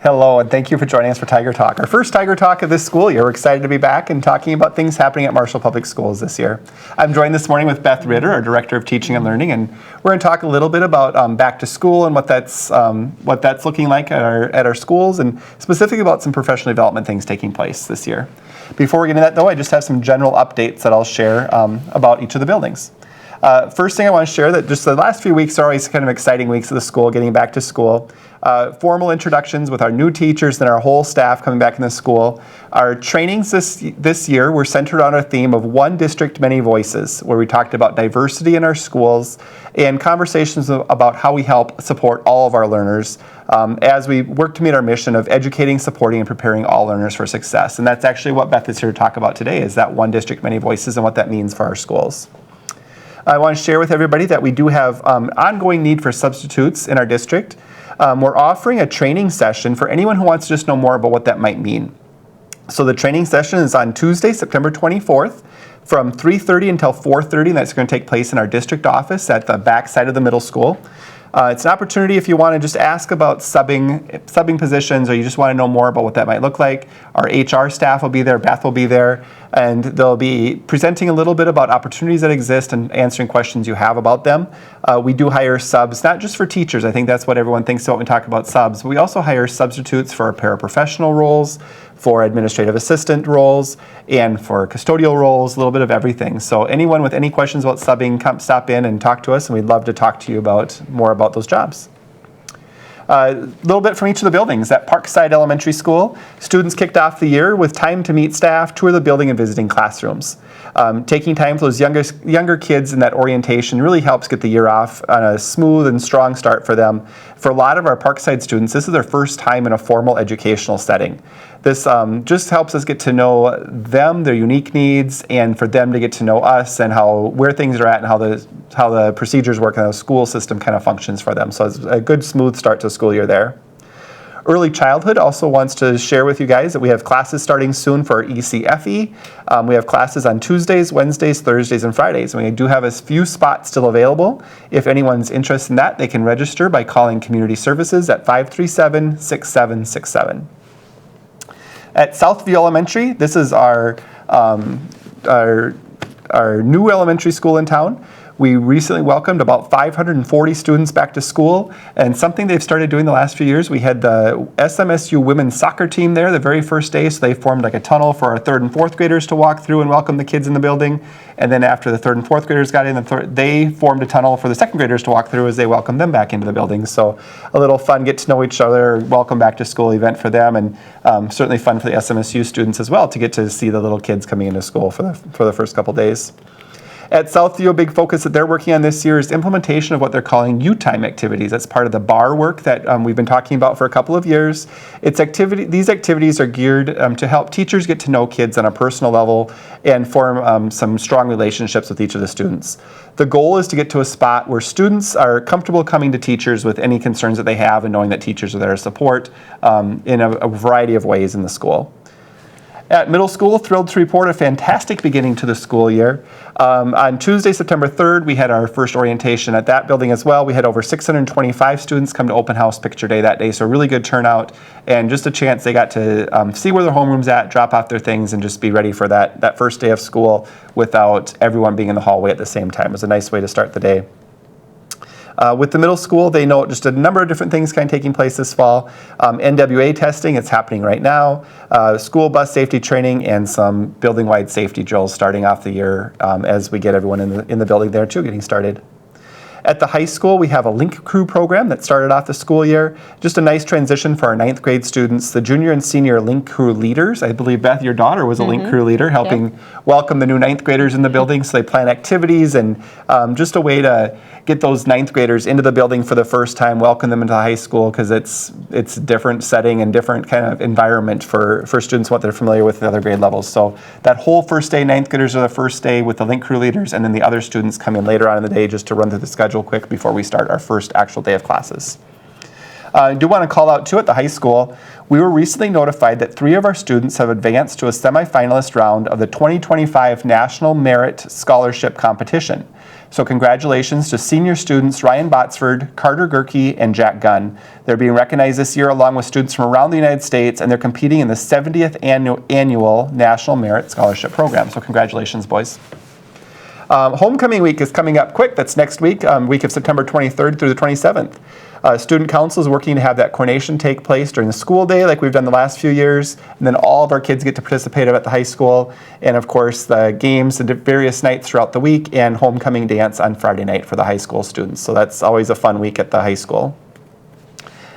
Hello, and thank you for joining us for Tiger Talk. Our first Tiger Talk of this school year. We're excited to be back and talking about things happening at Marshall Public Schools this year. I'm joined this morning with Beth Ritter, our Director of Teaching and Learning, and we're going to talk a little bit about back to school and what that's looking like at our schools, and specifically about some professional development things taking place this year. Before we get into that, though, I just have some general updates that I'll share about each of the buildings. First thing I want to share, that just the last few weeks are always kind of exciting weeks of the school, getting back to school. Formal introductions with our new teachers and our whole staff coming back in the school. Our trainings this year were centered on a theme of One District, Many Voices, where we talked about diversity in our schools and conversations about how we help support all of our learners as we work to meet our mission of educating, supporting, and preparing all learners for success. And that's actually what Beth is here to talk about today, is that One District, Many Voices and what that means for our schools. I want to share with everybody that we do have ongoing need for substitutes in our district. We're offering a training session for anyone who wants to just know more about what that might mean. So the training session is on Tuesday, September 24th from 3:30 until 4:30, and that's going to take place in our district office at the back side of the middle school. It's an opportunity if you want to just ask about subbing positions, or you just want to know more about what that might look like. Our HR staff will be there, Beth will be there, and they'll be presenting a little bit about opportunities that exist and answering questions you have about them. We do hire subs, not just for teachers. I think that's what everyone thinks about when we talk about subs. We also hire substitutes for paraprofessional roles, for administrative assistant roles, and for custodial roles, a little bit of everything. So anyone with any questions about subbing, come stop in and talk to us, and we'd love to talk to you more about those jobs. A little bit from each of the buildings. At Parkside Elementary School, students kicked off the year with time to meet staff, tour the building, and visiting classrooms. Taking time for those younger kids in that orientation really helps get the year off on a smooth and strong start for them. For a lot of our Parkside students, this is their first time in a formal educational setting. This just helps us get to know them, their unique needs, and for them to get to know us and where things are at and how the procedures work and how the school system kind of functions for them. So it's a good, smooth start to the school year there. Early Childhood also wants to share with you guys that we have classes starting soon for ECFE. We have classes on Tuesdays, Wednesdays, Thursdays, and Fridays. And we do have a few spots still available. If anyone's interested in that, they can register by calling Community Services at 537-6767. At Southview Elementary, this is our new elementary school in town. We recently welcomed about 540 students back to school, and something they've started doing the last few years, we had the SMSU women's soccer team there the very first day, so they formed like a tunnel for our 3rd and 4th graders to walk through and welcome the kids in the building. And then after the 3rd and 4th graders got in, they formed a tunnel for the 2nd graders to walk through as they welcomed them back into the building. So a little fun, get to know each other, welcome back to school event for them, and certainly fun for the SMSU students as well to get to see the little kids coming into school for the first couple days. At Southview, a big focus that they're working on this year is implementation of what they're calling U-Time activities. That's part of the BAR work that we've been talking about for a couple of years. These activities are geared to help teachers get to know kids on a personal level and form some strong relationships with each of the students. The goal is to get to a spot where students are comfortable coming to teachers with any concerns that they have and knowing that teachers are there to support in a variety of ways in the school. At middle school, thrilled to report a fantastic beginning to the school year. On Tuesday, September 3rd, we had our first orientation at that building as well. We had over 625 students come to Open House Picture Day that day, so a really good turnout and just a chance they got to see where their homeroom's at, drop off their things, and just be ready for that first day of school without everyone being in the hallway at the same time. It was a nice way to start the day. With the middle school, they know just a number of different things kind of taking place this fall. NWA testing, it's happening right now. School bus safety training and some building-wide safety drills starting off the year as we get everyone in the building there too, getting started. At the high school, we have a Link Crew program that started off the school year. Just a nice transition for our 9th grade students. The junior and senior Link Crew leaders, I believe, Beth, your daughter was a Link Crew leader, helping welcome the new 9th graders in the building. So they plan activities and just a way to get those 9th graders into the building for the first time, welcome them into high school, because it's a different setting and different kind of environment for students, what they're familiar with at other grade levels. So that whole first day, 9th graders are the first day with the Link Crew leaders, and then the other students come in later on in the day just to run through the schedule quick before we start our first actual day of classes. I do want to call out too at the high school, we were recently notified that 3 of our students have advanced to a semifinalist round of the 2025 National Merit Scholarship Competition. So congratulations to senior students Ryan Botsford, Carter Gerke, and Jack Gunn. They're being recognized this year along with students from around the United States, and they're competing in the 70th annual National Merit Scholarship Program. So congratulations, boys. Homecoming week is coming up quick. That's next week, week of September 23rd through the 27th. Student Council is working to have that coronation take place during the school day like we've done the last few years, and then all of our kids get to participate at the high school, and of course the games and various nights throughout the week, and homecoming dance on Friday night for the high school students. So that's always a fun week at the high school.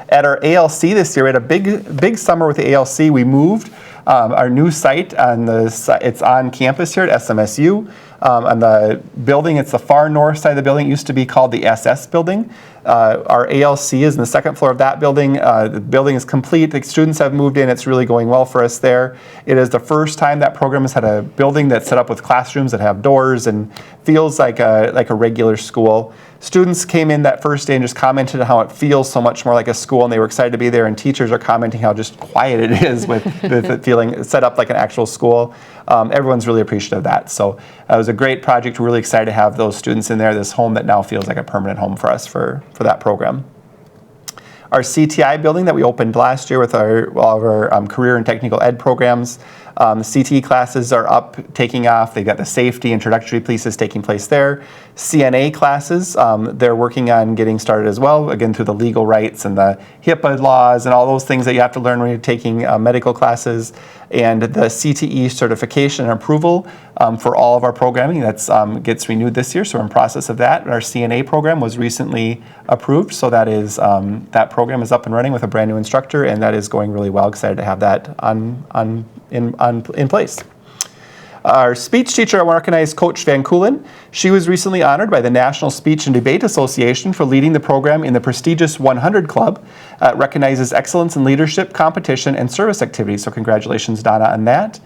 At our ALC this year, we had a big summer with the ALC. We moved our new site it's on campus here at SMSU. On the building, it's the far north side of the building. It used to be called the SS building. Our ALC is in the second floor of that building. The building is complete. The students have moved in. It's really going well for us there. It is the first time that program has had a building that's set up with classrooms that have doors and feels like a regular school. Students came in that first day and just commented on how it feels so much more like a school, and they were excited to be there, and teachers are commenting how just quiet it is with it feeling set up like an actual school. Everyone's really appreciative of that. So it was a great project. We're really excited to have those students in there, this home that now feels like a permanent home for us for that program. Our CTI building that we opened last year with all of our career and technical ed programs. The CTE classes are up, taking off. They've got the safety introductory pieces taking place there. CNA classes, they're working on getting started as well, again through the legal rights and the HIPAA laws and all those things that you have to learn when you're taking medical classes. And the CTE certification and approval for all of our programming gets renewed this year, so we're in process of that. Our CNA program was recently approved, so that program is up and running with a brand new instructor, and that is going really well. Excited to have that in place. Our speech teacher, I want to recognize Coach Van Koolen. She was recently honored by the National Speech and Debate Association for leading the program in the prestigious 100 Club. It recognizes excellence in leadership, competition, and service activities. So congratulations, Donna, on that.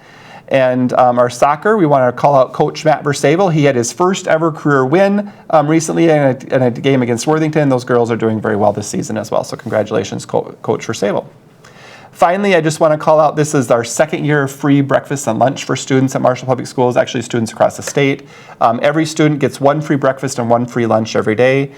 And our soccer, we want to call out Coach Matt Versavel. He had his first ever career win recently in a game against Worthington. Those girls are doing very well this season as well. So congratulations, Coach Versavel. Finally, I just want to call out, this is our second year of free breakfast and lunch for students at Marshall Public Schools, actually students across the state. Every student gets 1 free breakfast and 1 free lunch every day.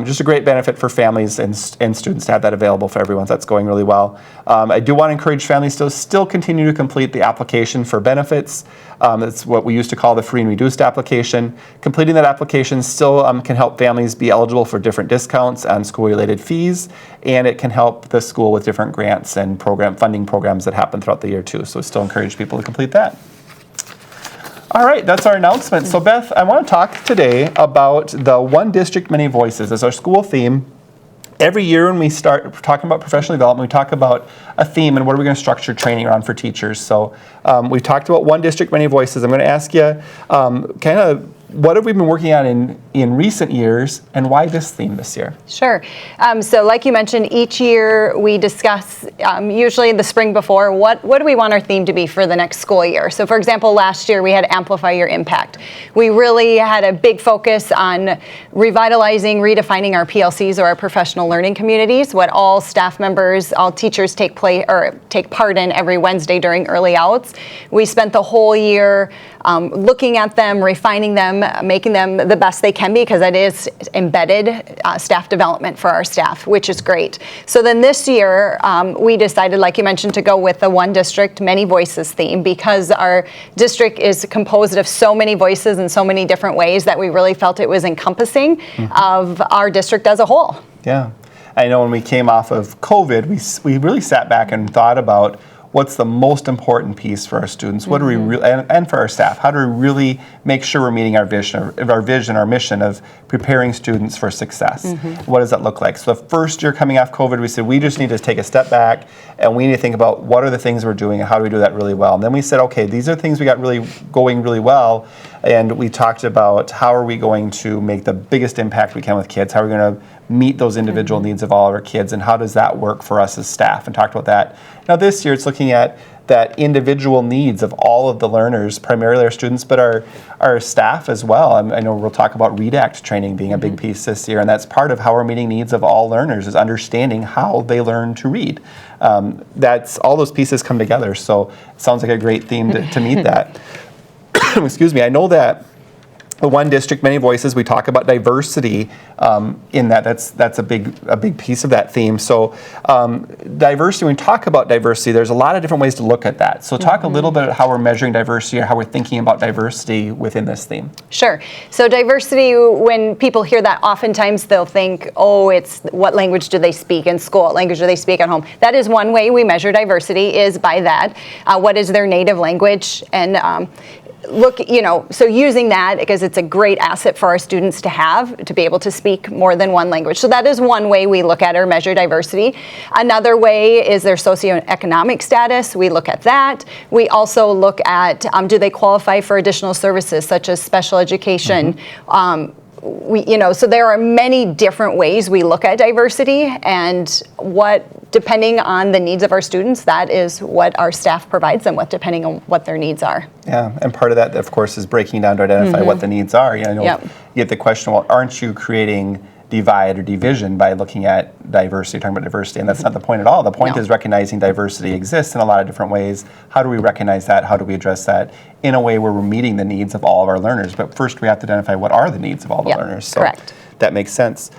Just a great benefit for families and students to have that available for everyone. So that's going really well. I do want to encourage families to still continue to complete the application for benefits. That's what we used to call the free and reduced application. Completing that application still can help families be eligible for different discounts on school-related fees, and it can help the school with different grants and funding programs that happen throughout the year too. So still encourage people to complete that. All right, that's our announcement. So Beth, I want to talk today about the One District, Many Voices as our school theme. Every year when we start talking about professional development, we talk about a theme and what are we going to structure training around for teachers. So we've talked about One District, Many Voices. I'm going to ask you kind of what have we been working on in recent years, and why this theme this year? Sure. So like you mentioned, each year we discuss, usually in the spring before, what do we want our theme to be for the next school year? So for example, last year we had Amplify Your Impact. We really had a big focus on revitalizing, redefining our PLCs, or our professional learning communities, what all staff members, all teachers take part in every Wednesday during early outs. We spent the whole year looking at them, refining them, making them the best they can be, because that is embedded staff development for our staff, which is great. So then this year, we decided, like you mentioned, to go with the One District, Many Voices theme, because our district is composed of so many voices in so many different ways that we really felt it was encompassing of our district as a whole. Yeah. I know when we came off of COVID, we really sat back and thought about what's the most important piece for our students? What do we really, and for our staff? How do we really make sure we're meeting our vision, our mission of preparing students for success? What does that look like? So the first year coming off COVID, we said we just need to take a step back and we need to think about what are the things we're doing and how do we do that really well. And then we said, okay, these are things we got really going really well. and we talked about how are we going to make the biggest impact we can with kids, how are we going to meet those individual needs of all of our kids, and how does that work for us as staff, and talked about that. Now this year it's looking at that individual needs of all of the learners, primarily our students, but our staff as well. I know we'll talk about READ Act training being a big piece this year, and that's part of how we're meeting needs of all learners, is understanding how they learn to read. That's all those pieces come together, so it sounds like a great theme to meet that. Excuse me, I know that the One District, Many Voices, we talk about diversity in that. That's a big piece of that theme. So diversity, when we talk about diversity, there's a lot of different ways to look at that. So talk a little bit about how we're measuring diversity or how we're thinking about diversity within this theme. Sure. So diversity, when people hear that, oftentimes they'll think, oh, it's what language do they speak in school? What language do they speak at home? That is one way we measure diversity, is by that. What is their native language? And look, so using that, because it's a great asset for our students to have, to be able to speak more than one language. So that is one way we look at or measure diversity. Another way is their socioeconomic status. We look at that. We also look at, do they qualify for additional services such as special education? So there are many different ways we look at diversity, and depending on the needs of our students, that is what our staff provides them with, depending on what their needs are. Yeah, and part of that, of course, is breaking down to identify what the needs are. You get the question, well, aren't you creating divide or division by looking at diversity, talking about diversity? And that's not the point at all. The point is recognizing diversity exists in a lot of different ways. How do we recognize that? How do we address that in a way where we're meeting the needs of all of our learners? But first we have to identify what are the needs of all the learners. So correct. That makes sense.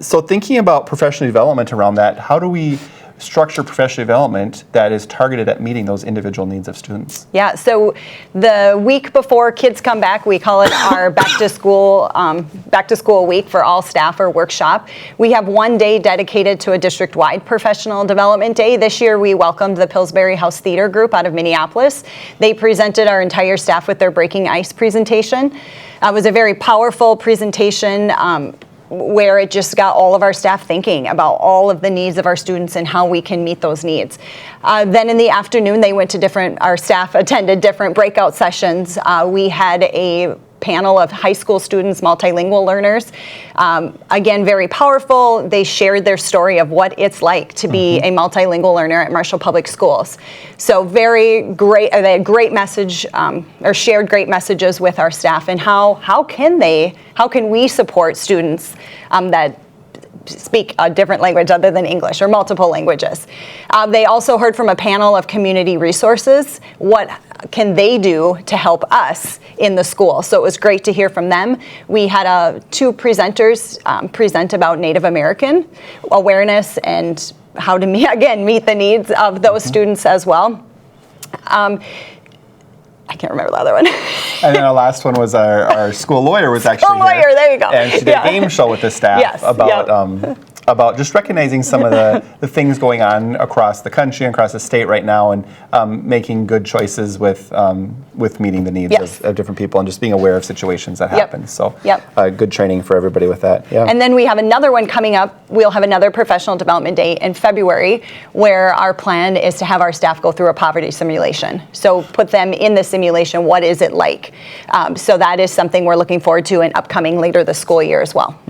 So thinking about professional development around that, how do we structure professional development that is targeted at meeting those individual needs of students? Yeah, so the week before kids come back, we call it our back to school week for all staff, or workshop. We have one day dedicated to a district-wide professional development day. This year we welcomed the Pillsbury House Theater Group out of Minneapolis. They presented our entire staff with their Breaking Ice presentation. It was a very powerful presentation, where it just got all of our staff thinking about all of the needs of our students and how we can meet those needs. Then in the afternoon, our staff attended different breakout sessions. We had a panel of high school students, multilingual learners. Again, very powerful. They shared their story of what it's like to be a multilingual learner at Marshall Public Schools. So very great, they had great message, or shared great messages with our staff, and how can we support students that speak a different language other than English, or multiple languages. They also heard from a panel of community resources. What can they do to help us in the school? So it was great to hear from them. We had two presenters present about Native American awareness and how to meet the needs of those students as well. I can't remember the other one. And then our last one was our school lawyer was actually here. There you go. And she did a game show with the staff about just recognizing some of the things going on across the country and across the state right now, and making good choices with meeting the needs of different people, and just being aware of situations that happen. So good training for everybody with that. Yeah. And then we have another one coming up. We'll have another professional development day in February, where our plan is to have our staff go through a poverty simulation. So put them in the simulation. What is it like? So that is something we're looking forward to and upcoming later this school year as well.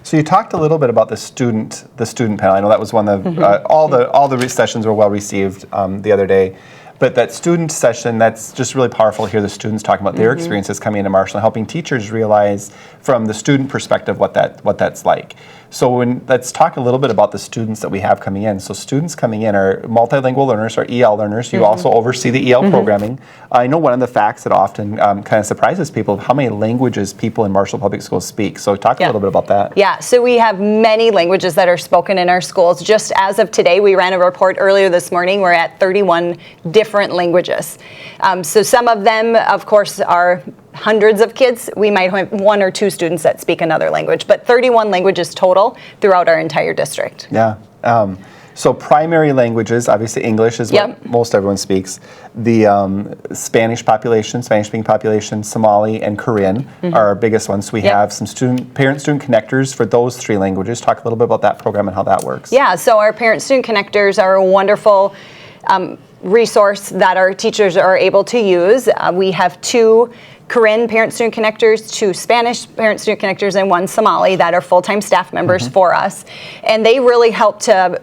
So you talked a little bit about the student panel. I know that was one of all the sessions were well received the other day. But that student session, that's just really powerful to hear the students talking about their experiences coming into Marshall and helping teachers realize from the student perspective what that's like. So let's talk a little bit about the students that we have coming in. So students coming in are multilingual learners, or EL learners. You also oversee the EL programming. I know one of the facts that often kind of surprises people of how many languages people in Marshall Public Schools speak. So talk a little bit about that. Yeah, so we have many languages that are spoken in our schools. Just as of today, we ran a report earlier this morning. We're at 31 different languages. So some of them, of course, are hundreds of kids. We might have one or two students that speak another language, but 31 languages total throughout our entire district. Yeah. So primary languages, obviously English is what most everyone speaks. The Spanish-speaking population, Somali, and Korean are our biggest ones. So we have some parent-student connectors for those three languages. Talk a little bit about that program and how that works. Yeah, so our parent-student connectors are a wonderful resource that our teachers are able to use. We have 2 Karen parent-student connectors, 2 Spanish parent-student connectors, and 1 Somali that are full-time staff members for us. And they really help to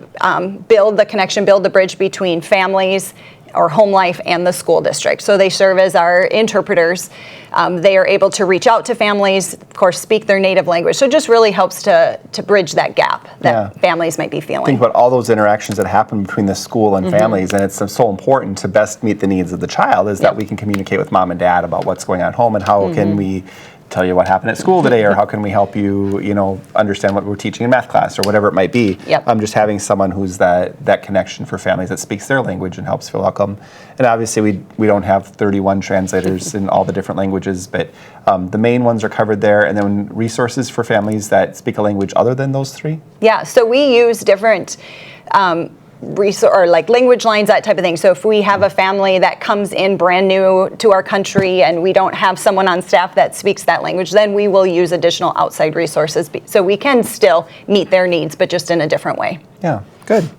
build the connection, build the bridge between families or home life and the school district. So they serve as our interpreters. They are able to reach out to families, of course, speak their native language. So it just really helps to bridge that gap that families might be feeling. Think about all those interactions that happen between the school and families, and it's so important to best meet the needs of the child is that we can communicate with mom and dad about what's going on at home and how can we tell you what happened at school today, or how can we help you, understand what we're teaching in math class, or whatever it might be. Just having someone who's that connection for families that speaks their language and helps feel welcome. And obviously, we don't have 31 translators in all the different languages, but the main ones are covered there. And then resources for families that speak a language other than those 3. Yeah. So we use different. Or like language lines, that type of thing. So if we have a family that comes in brand new to our country and we don't have someone on staff that speaks that language, then we will use additional outside resources. So we can still meet their needs, but just in a different way. Yeah, good.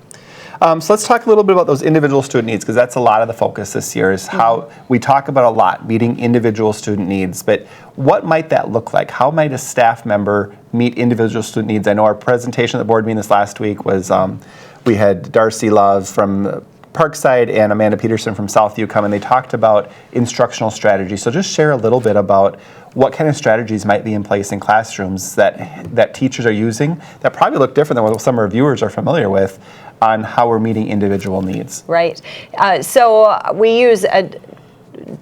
So let's talk a little bit about those individual student needs, because that's a lot of the focus this year is how we talk about a lot, meeting individual student needs, but what might that look like? How might a staff member meet individual student needs? I know our presentation at the board meeting this last week was we had Darcy Love from Parkside and Amanda Peterson from Southview come, and they talked about instructional strategy. So just share a little bit about what kind of strategies might be in place in classrooms that teachers are using that probably look different than what some of our viewers are familiar with on how we're meeting individual needs. Right. So we use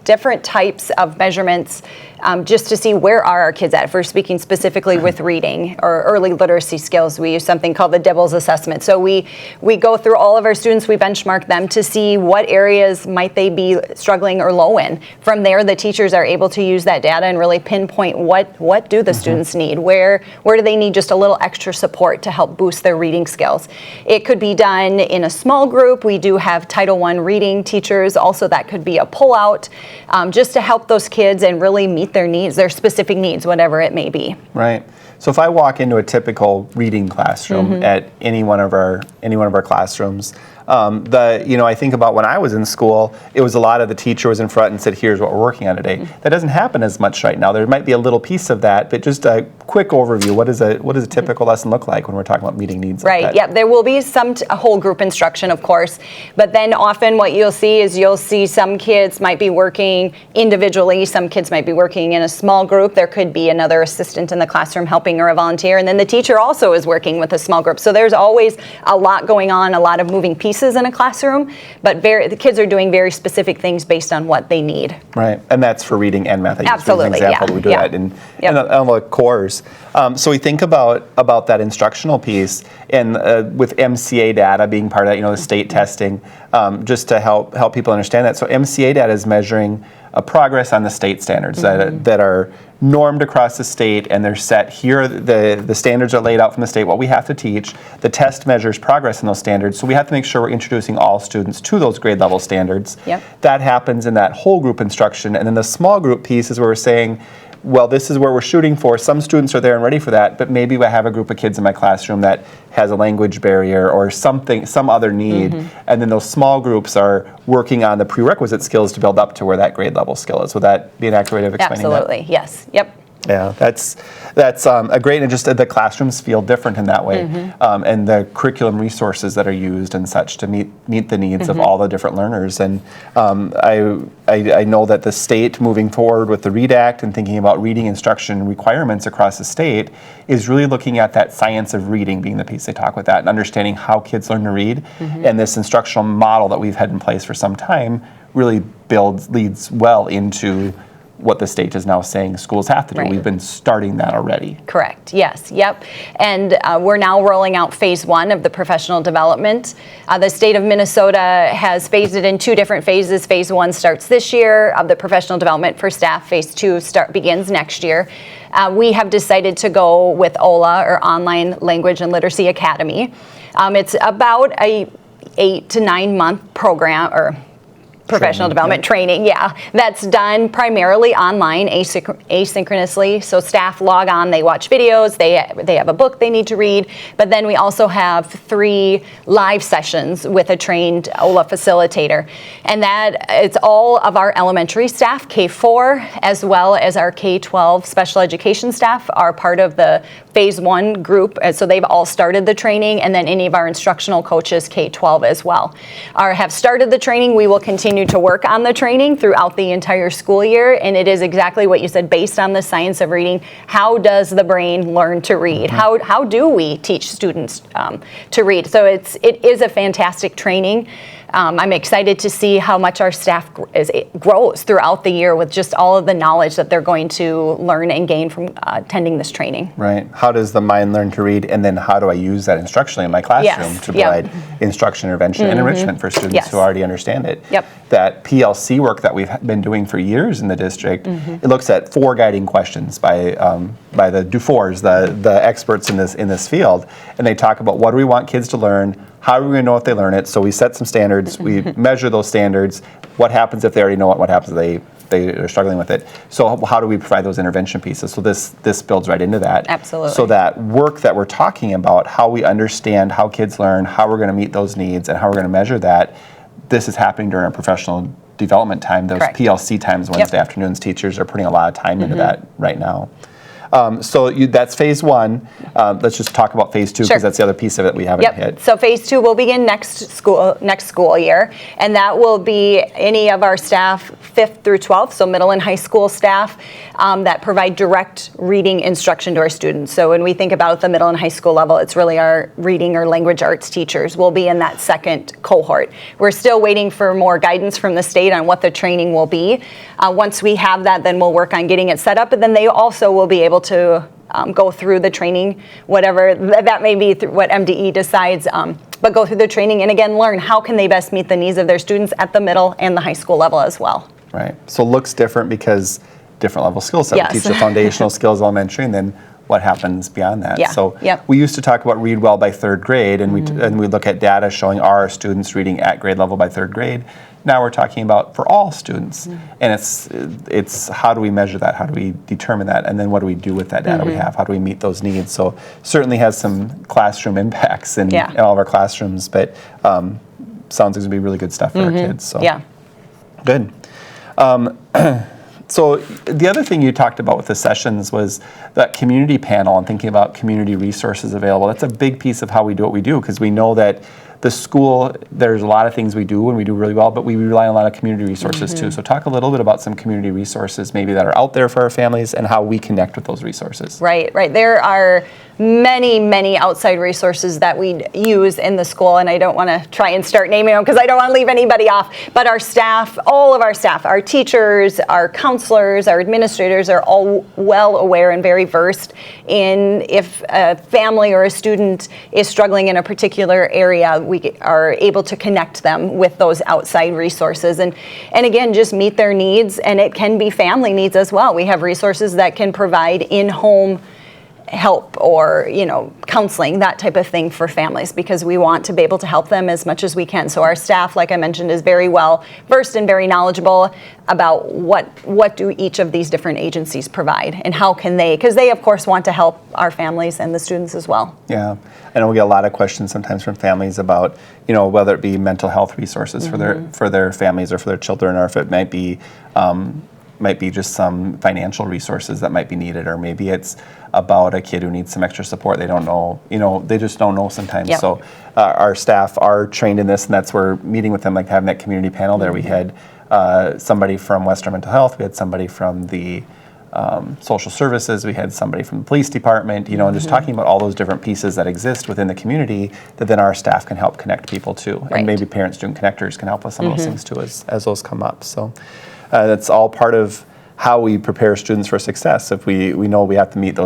different types of measurements just to see where are our kids at. If we're speaking specifically with reading or early literacy skills, we use something called the DIBELS assessment. So we go through all of our students, we benchmark them to see what areas might they be struggling or low in. From there, the teachers are able to use that data and really pinpoint what do the students need, where do they need just a little extra support to help boost their reading skills. It could be done in a small group. We do have Title I reading teachers. Also, that could be a pullout just to help those kids and really meet their needs, their specific needs, whatever it may be. Right. So if I walk into a typical reading classroom at any one of our classrooms, I think about when I was in school, it was a lot of the teacher was in front and said, here's what we're working on today. That doesn't happen as much right now. There might be a little piece of that, but just a quick overview. What does a typical lesson look like when we're talking about meeting needs? Right, like yeah, there will be some whole group instruction, of course, but then often what you'll see some kids might be working individually, some kids might be working in a small group. There could be another assistant in the classroom helping or a volunteer, and then the teacher also is working with a small group. So there's always a lot going on, a lot of moving pieces in a classroom, but the kids are doing very specific things based on what they need. Right, and that's for reading and math. Absolutely, yeah. We do that in the cores. So we think about that instructional piece, and with MCA data being part of that, the state testing, just to help people understand that. So MCA data is measuring progress on the state standards that are normed across the state, and they're set here. The standards are laid out from the state, what we have to teach. The test measures progress in those standards, so we have to make sure we're introducing all students to those grade level standards. That happens in that whole group instruction, and then the small group piece is where we're saying, well, this is where we're shooting for. Some students are there and ready for that, but maybe I have a group of kids in my classroom that has a language barrier or some other need, and then those small groups are working on the prerequisite skills to build up to where that grade level skill is. Would that be an accurate way of explaining that? Absolutely, yes, yep. Yeah, that's a great, and just the classrooms feel different in that way, and the curriculum resources that are used and such to meet the needs of all the different learners. And I know that the state moving forward with the READ Act and thinking about reading instruction requirements across the state is really looking at that science of reading being the piece they talk with that, and understanding how kids learn to read. And this instructional model that we've had in place for some time really leads well into what the state is now saying schools have to do. Right. We've been starting that already. Correct, yes, yep. And we're now rolling out phase 1 of the professional development. The state of Minnesota has phased it in 2 different phases. Phase 1 starts this year of the professional development for staff. Phase 2 begins next year. We have decided to go with OLA, or Online Language and Literacy Academy. It's about a 8 to 9 month program, or professional development training, yeah. That's done primarily online, asynchronously. So staff log on, they watch videos, they have a book they need to read, but then we also have 3 live sessions with a trained OLA facilitator. And that it's all of our elementary staff, K-4, as well as our K-12 special education staff are part of the phase 1 group. So they've all started the training, and then any of our instructional coaches, K-12 as well, have started the training. We will continue to work on the training throughout the entire school year, and it is exactly what you said, based on the science of reading. How does the brain learn to read? How do we teach students to read? So it is a fantastic training. I'm excited to see how much our staff grows throughout the year with just all of the knowledge that they're going to learn and gain from attending this training. Right. How does the mind learn to read, and then how do I use that instructionally in my classroom to provide instruction, intervention, and enrichment for students who already understand it? Yep. That PLC work that we've been doing for years in the district, it looks at 4 guiding questions by the Dufours, the experts in this field, and they talk about what do we want kids to learn. How are we going to know if they learn it? So we set some standards, we measure those standards. What happens if they already know it? What happens if they are struggling with it? So how do we provide those intervention pieces? So this builds right into that. Absolutely. So that work that we're talking about, how we understand how kids learn, how we're going to meet those needs, and how we're going to measure that, this is happening during our professional development time, those Correct. PLC times, Wednesday afternoons. Teachers are putting a lot of time into that right now. So that's phase 1. Let's just talk about phase 2 because that's the other piece of it we haven't hit. So phase 2 will begin next school year, and that will be any of our staff 5th through 12th, so middle and high school staff that provide direct reading instruction to our students. So when we think about the middle and high school level, it's really our reading or language arts teachers will be in that second cohort. We're still waiting for more guidance from the state on what the training will be. Once we have that, then we'll work on getting it set up, and then they also will be able to go through the training, whatever that may be, through what MDE decides, but go through the training and again learn how can they best meet the needs of their students at the middle and the high school level as well. Right. So it looks different because different level skill set. Yes. We teach the foundational skills elementary, and then what happens beyond that. Yeah. So Yep. we used to talk about read well by 3rd grade, and we look at data showing our students reading at grade level by 3rd grade. Now we're talking about for all students, and it's how do we measure that? How do we determine that? And then what do we do with that data we have? How do we meet those needs? So certainly has some classroom impacts in all of our classrooms, but sounds like it's gonna be really good stuff for our kids. So good. So the other thing you talked about with the sessions was that community panel and thinking about community resources available. That's a big piece of how we do what we do, because we know that the school, there's a lot of things we do and we do really well, but we rely on a lot of community resources too. So talk a little bit about some community resources maybe that are out there for our families and how we connect with those resources. Right. There are many outside resources that we use in the school, and I don't want to try and start naming them because I don't want to leave anybody off, but our staff, all of our staff, our teachers, our counselors, our administrators are all well aware and very versed in if a family or a student is struggling in a particular area, we are able to connect them with those outside resources and again, just meet their needs, and it can be family needs as well. We have resources that can provide in-home help or counseling, that type of thing for families, because we want to be able to help them as much as we can. So our staff, like I mentioned, is very well versed and very knowledgeable about what do each of these different agencies provide and how can they, because they of course want to help our families and the students as well. Yeah, I know we get a lot of questions sometimes from families about whether it be mental health resources for their families or for their children, or if it might be just some financial resources that might be needed, or maybe it's about a kid who needs some extra support. They don't know, they just don't know sometimes. Yep. So our staff are trained in this, and that's where meeting with them, like having that community panel there. We had somebody from Western Mental Health, we had somebody from the social services, we had somebody from the police department, and just talking about all those different pieces that exist within the community that then our staff can help connect people to. Right. And maybe parent student connectors can help with some of those things too as those come up. So that's all part of how we prepare students for success. If we know we have to meet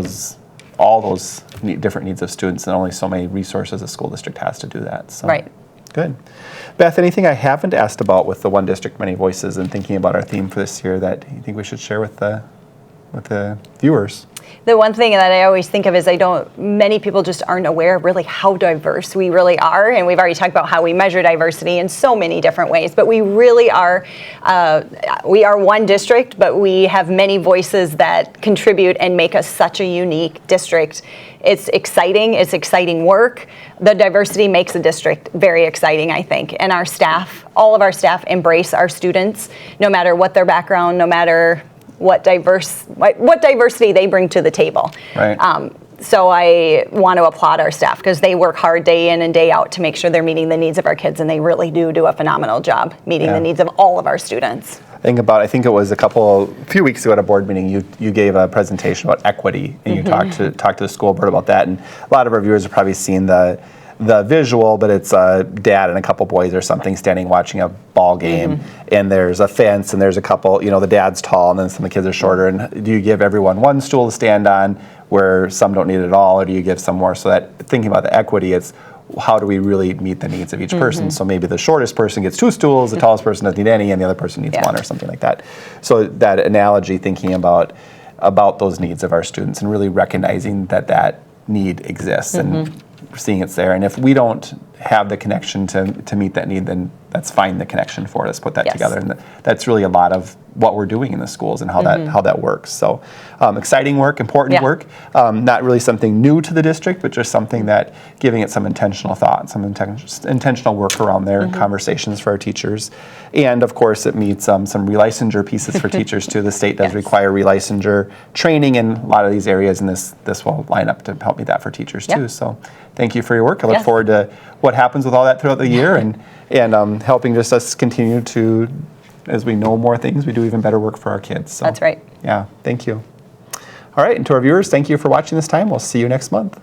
all those different needs of students, and only so many resources a school district has to do that. So. Right. Good. Beth, anything I haven't asked about with the One District, Many Voices and thinking about our theme for this year that you think we should share with the with the viewers? The one thing that I always think of is many people just aren't aware of really how diverse we really are. And we've already talked about how we measure diversity in so many different ways, but we really are, we are one district, but we have many voices that contribute and make us such a unique district. It's exciting work. The diversity makes a district very exciting, I think. And our staff, all of our staff embrace our students, no matter what their background, no matter what diversity they bring to the table. Right. So I want to applaud our staff because they work hard day in and day out to make sure they're meeting the needs of our kids, and they really do a phenomenal job meeting the needs of all of our students. I think it was a few weeks ago at a board meeting, you gave a presentation about equity, and you talked to the school board about that, and a lot of our viewers have probably seen the visual, but it's a dad and a couple boys or something standing watching a ball game, and there's a fence, and there's a couple, the dad's tall, and then some of the kids are shorter, and do you give everyone one stool to stand on where some don't need it at all, or do you give some more? So that, thinking about the equity, it's how do we really meet the needs of each person? So maybe the shortest person gets 2 stools, the tallest person doesn't need any, and the other person needs 1 or something like that. So that analogy, thinking about those needs of our students and really recognizing that need exists and seeing it's there. And if we don't have the connection to meet that need, then let's find the connection for it. Let's put that together. And that's really a lot of what we're doing in the schools and how that works. So exciting work, important work. Not really something new to the district, but just something that giving it some intentional thought, some intentional work around there, conversations for our teachers. And of course, it meets some relicensure pieces for teachers too. The state does require relicensure training in a lot of these areas, and this will line up to help meet that for teachers too. So thank you for your work. I look forward to what happens with all that throughout the year, and helping just us continue to, as we know more things, we do even better work for our kids. So, that's right. Yeah, thank you. All right, and to our viewers, thank you for watching this time. We'll see you next month.